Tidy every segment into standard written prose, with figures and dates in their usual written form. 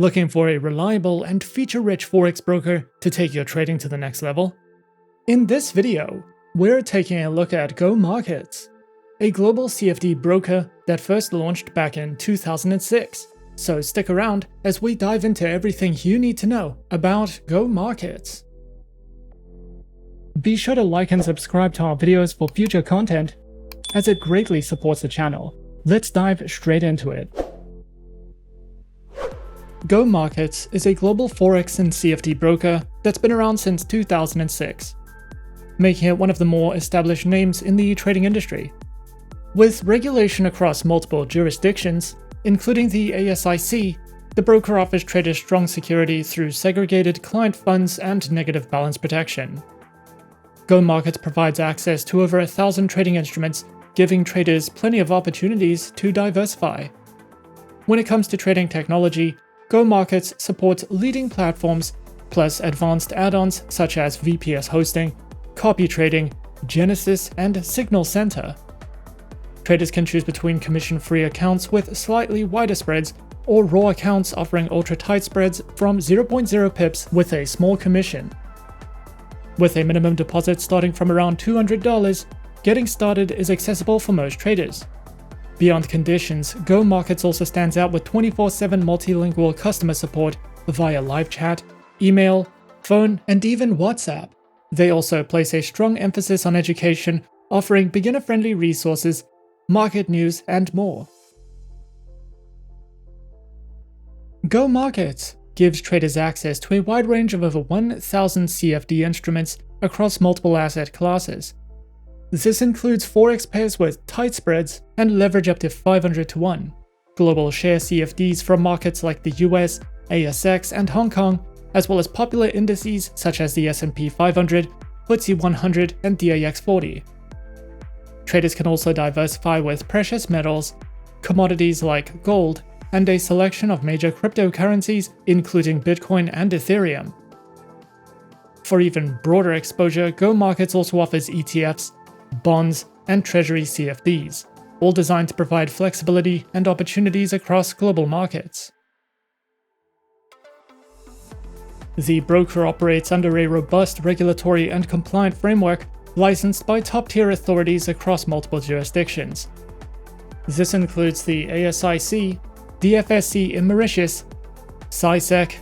Looking for a reliable and feature-rich Forex broker to take your trading to the next level? In this video, we're taking a look at Go Markets, a global CFD broker that first launched back in 2006. So stick around as we dive into everything you need to know about Go Markets. Be sure to like and subscribe to our videos for future content, as it greatly supports the channel. Let's dive straight into it. Go Markets is a global Forex and CFD broker that's been around since 2006, making it one of the more established names in the trading industry. With regulation across multiple jurisdictions, including the ASIC, the broker offers traders strong security through segregated client funds and negative balance protection. Go Markets provides access to over 1,000 trading instruments, giving traders plenty of opportunities to diversify. When it comes to trading technology, Go Markets supports leading platforms, plus advanced add-ons such as VPS hosting, copy trading, Genesis, and Signal Center. Traders can choose between commission-free accounts with slightly wider spreads or raw accounts offering ultra-tight spreads from 0.0 pips with a small commission. With a minimum deposit starting from around $200, getting started is accessible for most traders. Beyond conditions, Go Markets also stands out with 24/7 multilingual customer support via live chat, email, phone, and even WhatsApp. They also place a strong emphasis on education, offering beginner-friendly resources, market news, and more. Go Markets gives traders access to a wide range of over 1,000 CFD instruments across multiple asset classes. This includes Forex pairs with tight spreads and leverage up to 500 to 1, global share CFDs from markets like the US, ASX, and Hong Kong, as well as popular indices such as the S&P 500, FTSE 100, and DAX 40. Traders can also diversify with precious metals, commodities like gold, and a selection of major cryptocurrencies, including Bitcoin and Ethereum. For even broader exposure, Go Markets also offers ETFs, bonds, and treasury CFDs, all designed to provide flexibility and opportunities across global markets. The broker operates under a robust regulatory and compliant framework licensed by top-tier authorities across multiple jurisdictions. This includes the ASIC, the FSC in Mauritius, ASIC,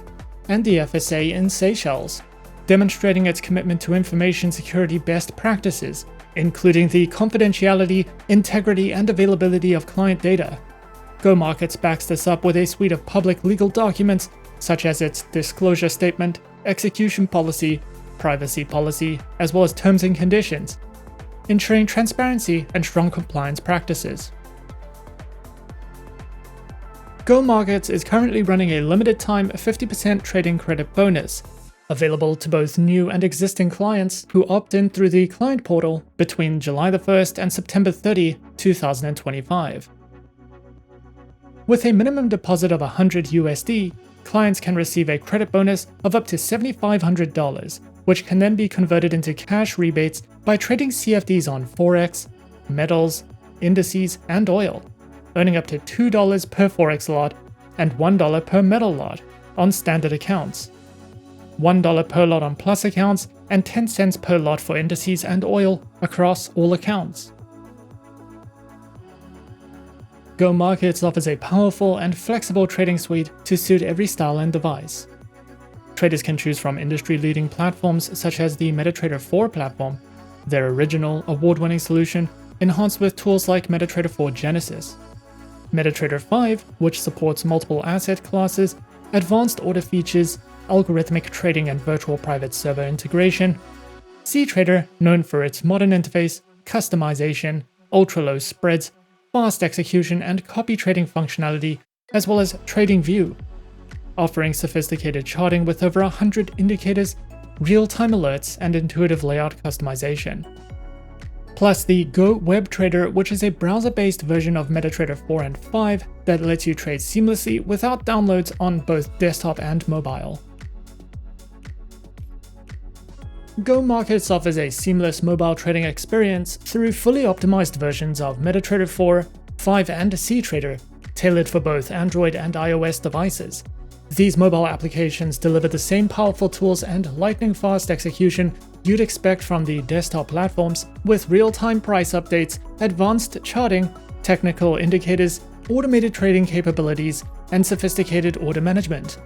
and the FSA in Seychelles, demonstrating its commitment to information security best practices, including the confidentiality, integrity, and availability of client data. Go Markets backs this up with a suite of public legal documents, such as its disclosure statement, execution policy, privacy policy, as well as terms and conditions, ensuring transparency and strong compliance practices. Go Markets is currently running a limited-time 50% trading credit bonus, available to both new and existing clients who opt in through the client portal between July 1st and September 30, 2025. With a minimum deposit of $100 USD, clients can receive a credit bonus of up to $7,500, which can then be converted into cash rebates by trading CFDs on Forex, metals, indices, and oil, earning up to $2 per Forex lot and $1 per metal lot on standard accounts, $1 per lot on plus accounts, and 10 cents per lot for indices and oil across all accounts. Go Markets offers a powerful and flexible trading suite to suit every style and device. Traders can choose from industry-leading platforms such as the MetaTrader 4 platform, their original award-winning solution enhanced with tools like MetaTrader 4 Genesis, MetaTrader 5, which supports multiple asset classes, advanced order features, algorithmic trading and virtual private server integration, CTrader, known for its modern interface, customization, ultra-low spreads, fast execution, and copy trading functionality, as well as TradingView, offering sophisticated charting with over 100 indicators, real-time alerts, and intuitive layout customization. Plus the Go Web Trader, which is a browser-based version of MetaTrader 4 and 5 that lets you trade seamlessly without downloads on both desktop and mobile. Go Markets offers a seamless mobile trading experience through fully optimized versions of MetaTrader 4, 5, and CTrader, tailored for both Android and iOS devices. These mobile applications deliver the same powerful tools and lightning-fast execution you'd expect from the desktop platforms, with real-time price updates, advanced charting, technical indicators, automated trading capabilities, and sophisticated order management.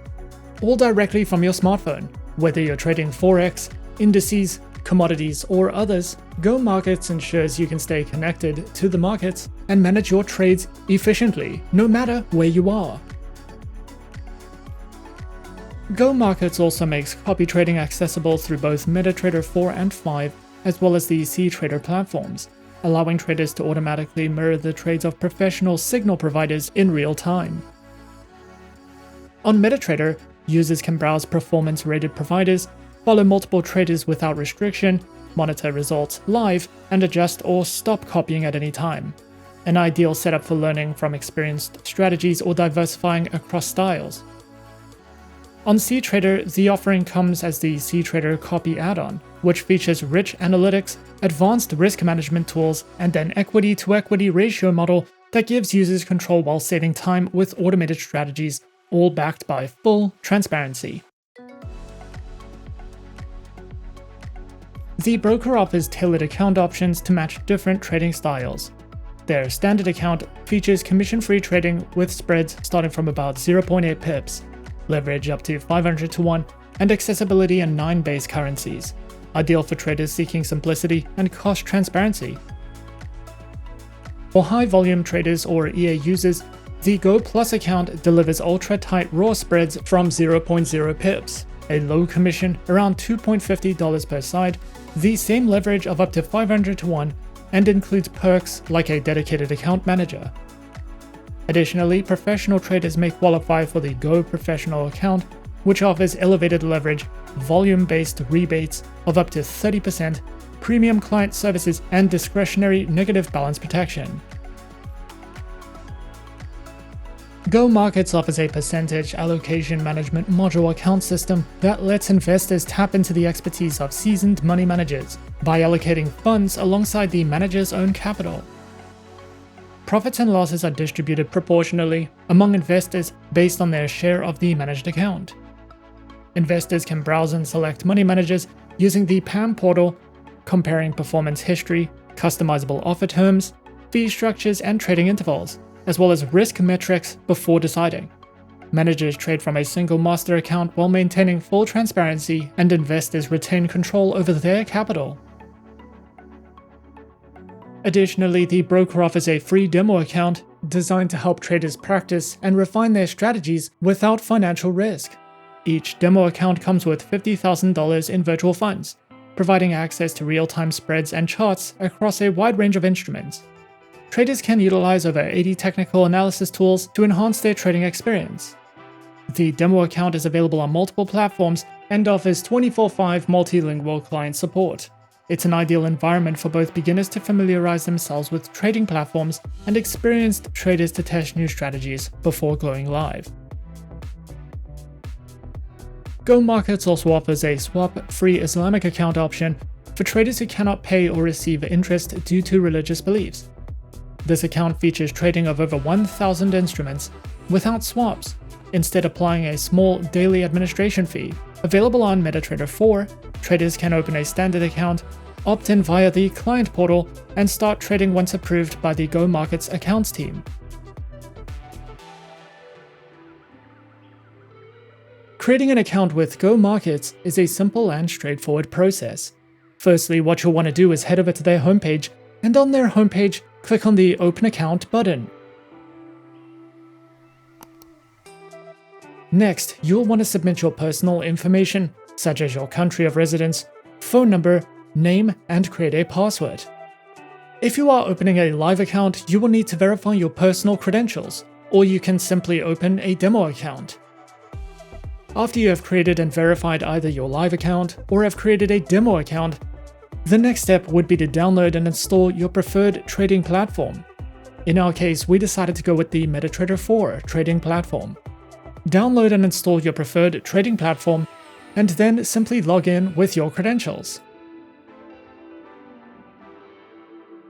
All directly from your smartphone. Whether you're trading Forex, indices, commodities, or others, Go Markets ensures you can stay connected to the markets and manage your trades efficiently, no matter where you are. Go Markets also makes copy trading accessible through both MetaTrader 4 and 5, as well as the CTrader platforms, allowing traders to automatically mirror the trades of professional signal providers in real time. On MetaTrader, users can browse performance-rated providers, follow multiple traders without restriction, monitor results live, and adjust or stop copying at any time. An ideal setup for learning from experienced strategies or diversifying across styles. On CTrader, the offering comes as the CTrader Copy add-on, which features rich analytics, advanced risk management tools, and an equity-to-equity ratio model that gives users control while saving time with automated strategies, all backed by full transparency. The broker offers tailored account options to match different trading styles. Their standard account features commission-free trading with spreads starting from about 0.8 pips, leverage up to 500 to 1, and accessibility in 9 base currencies, ideal for traders seeking simplicity and cost transparency. For high-volume traders or EA users, the Go Plus account delivers ultra-tight raw spreads from 0.0 pips, a low commission around $2.50 per side, the same leverage of up to 500 to 1, and includes perks like a dedicated account manager. Additionally, professional traders may qualify for the Go Professional account, which offers elevated leverage, volume-based rebates of up to 30%, premium client services, and discretionary negative balance protection. Go Markets offers a percentage allocation management module account system that lets investors tap into the expertise of seasoned money managers by allocating funds alongside the manager's own capital. Profits and losses are distributed proportionally among investors based on their share of the managed account. Investors can browse and select money managers using the PAM portal, comparing performance history, customizable offer terms, fee structures, and trading intervals, as well as risk metrics before deciding. Managers trade from a single master account while maintaining full transparency, and investors retain control over their capital. Additionally, the broker offers a free demo account designed to help traders practice and refine their strategies without financial risk. Each demo account comes with $50,000 in virtual funds, providing access to real-time spreads and charts across a wide range of instruments. Traders can utilize over 80 technical analysis tools to enhance their trading experience. The demo account is available on multiple platforms and offers 24/5 multilingual client support. It's an ideal environment for both beginners to familiarize themselves with trading platforms and experienced traders to test new strategies before going live. Go Markets also offers a swap-free Islamic account option for traders who cannot pay or receive interest due to religious beliefs. This account features trading of over 1,000 instruments without swaps, instead applying a small daily administration fee. Available on MetaTrader 4, traders can open a standard account, opt in via the client portal, and start trading once approved by the Go Markets accounts team. Creating an account with Go Markets is a simple and straightforward process. Firstly, what you'll want to do is head over to their homepage, and on their homepage, click on the Open Account button. Next, you'll want to submit your personal information, such as your country of residence, phone number, name, and create a password. If you are opening a live account, you will need to verify your personal credentials, or you can simply open a demo account. After you have created and verified either your live account or have created a demo account, the next step would be to download and install your preferred trading platform. In our case, we decided to go with the MetaTrader 4 trading platform. Download and install your preferred trading platform, and then simply log in with your credentials.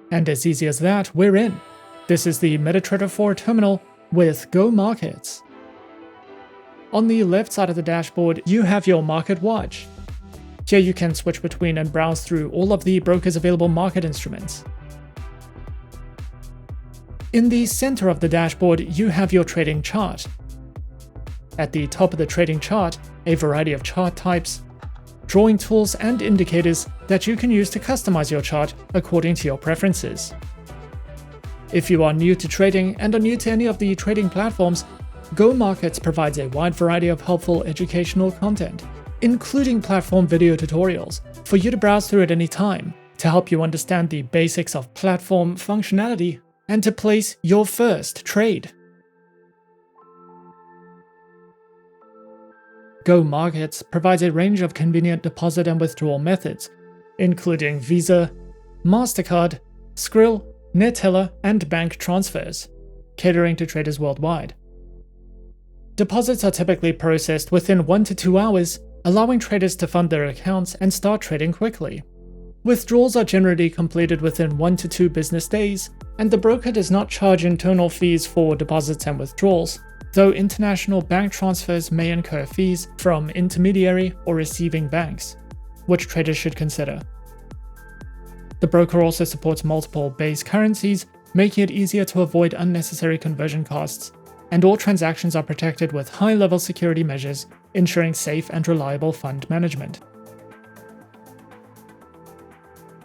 And as easy as that, we're in. This is the MetaTrader 4 terminal with Go Markets. On the left side of the dashboard, you have your Market Watch. Here you can switch between and browse through all of the broker's available market instruments. In the center of the dashboard, you have your trading chart. At the top of the trading chart, a variety of chart types, drawing tools and indicators that you can use to customize your chart according to your preferences. If you are new to trading and are new to any of the trading platforms, Go Markets provides a wide variety of helpful educational content, including platform video tutorials, for you to browse through at any time to help you understand the basics of platform functionality and to place your first trade. Go Markets provides a range of convenient deposit and withdrawal methods, including Visa, MasterCard, Skrill, Neteller, and bank transfers, catering to traders worldwide. Deposits are typically processed within 1 to 2 hours, allowing traders to fund their accounts and start trading quickly. Withdrawals are generally completed within 1 to 2 business days, and the broker does not charge internal fees for deposits and withdrawals, though international bank transfers may incur fees from intermediary or receiving banks, which traders should consider. The broker also supports multiple base currencies, making it easier to avoid unnecessary conversion costs, and all transactions are protected with high-level security measures, ensuring safe and reliable fund management.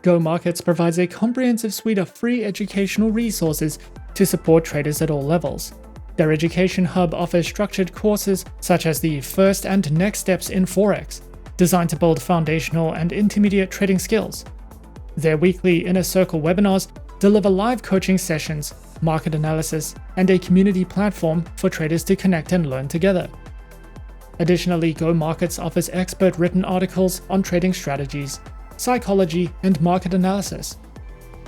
Go Markets provides a comprehensive suite of free educational resources to support traders at all levels. Their education hub offers structured courses such as the First and Next Steps in Forex, designed to build foundational and intermediate trading skills. Their weekly Inner Circle webinars deliver live coaching sessions, market analysis, and a community platform for traders to connect and learn together. Additionally, Go Markets offers expert written articles on trading strategies, psychology, and market analysis,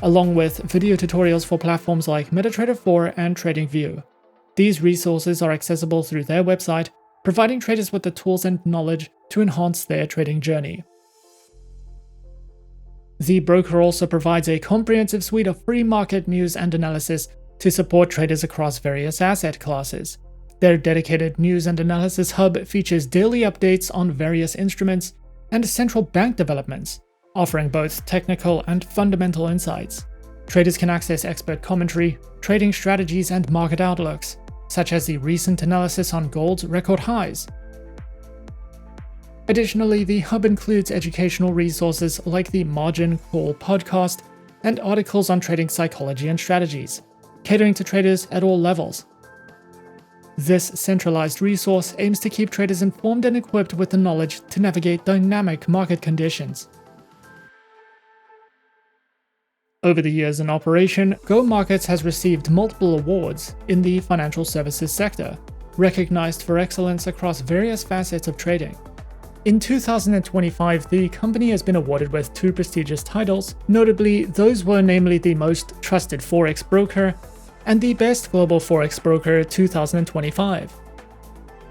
along with video tutorials for platforms like MetaTrader 4 and TradingView. These resources are accessible through their website, providing traders with the tools and knowledge to enhance their trading journey. The broker also provides a comprehensive suite of free market news and analysis to support traders across various asset classes. Their dedicated news and analysis hub features daily updates on various instruments and central bank developments, offering both technical and fundamental insights. Traders can access expert commentary, trading strategies, and market outlooks, such as the recent analysis on gold's record highs. Additionally, the hub includes educational resources like the Margin Call podcast and articles on trading psychology and strategies, catering to traders at all levels. This centralized resource aims to keep traders informed and equipped with the knowledge to navigate dynamic market conditions. Over the years in operation, Go Markets has received multiple awards in the financial services sector, recognized for excellence across various facets of trading. In 2025, the company has been awarded with 2 prestigious titles. Notably, those were namely the Most Trusted Forex Broker and the Best Global Forex Broker 2025.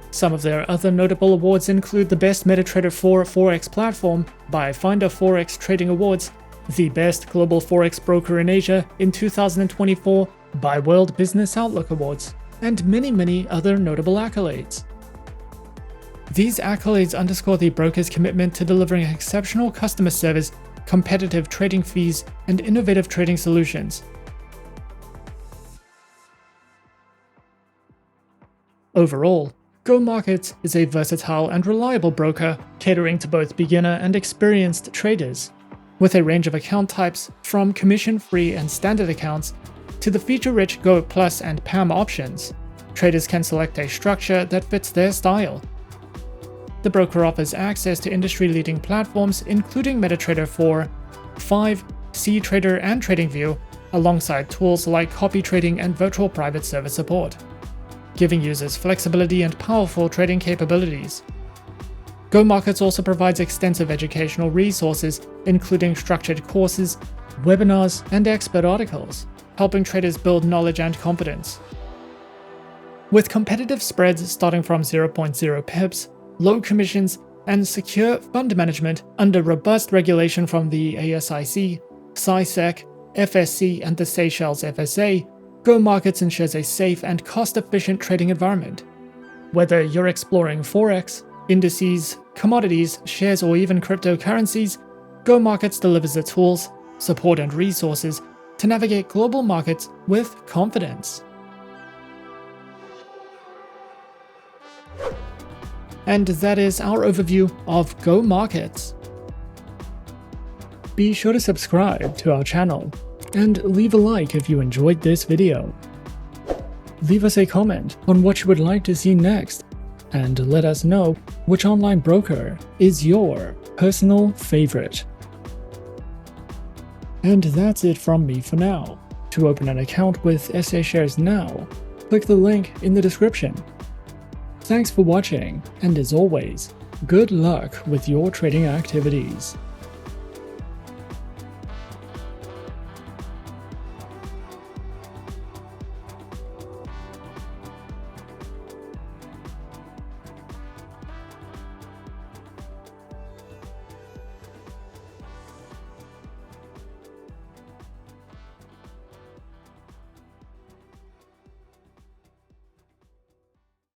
Some of their other notable awards include the Best MetaTrader 4 Forex Platform by Finder Forex Trading Awards, the Best Global Forex Broker in Asia in 2024 by World Business Outlook Awards, and many other notable accolades. These accolades underscore the broker's commitment to delivering exceptional customer service, competitive trading fees, and innovative trading solutions. Overall, Go Markets is a versatile and reliable broker catering to both beginner and experienced traders. With a range of account types, from commission-free and standard accounts to the feature-rich Go Plus and PAM options, traders can select a structure that fits their style. The broker offers access to industry-leading platforms including MetaTrader 4, 5, CTrader, and TradingView, alongside tools like copy trading and virtual private server support, giving users flexibility and powerful trading capabilities. Go Markets also provides extensive educational resources, including structured courses, webinars, and expert articles, helping traders build knowledge and competence. With competitive spreads starting from 0.0 pips, low commissions, and secure fund management under robust regulation from the ASIC, SISEC, FSC, and the Seychelles FSA, Go Markets ensures a safe and cost-efficient trading environment. Whether you're exploring Forex, indices, commodities, shares, or even cryptocurrencies, Go Markets delivers the tools, support, and resources to navigate global markets with confidence. And that is our overview of Go Markets. Be sure to subscribe to our channel and leave a like if you enjoyed this video. Leave us a comment on what you would like to see next, and let us know which online broker is your personal favorite. And that's it from me for now. To open an account with SA Shares now, click the link in the description. Thanks for watching, and as always, good luck with your trading activities.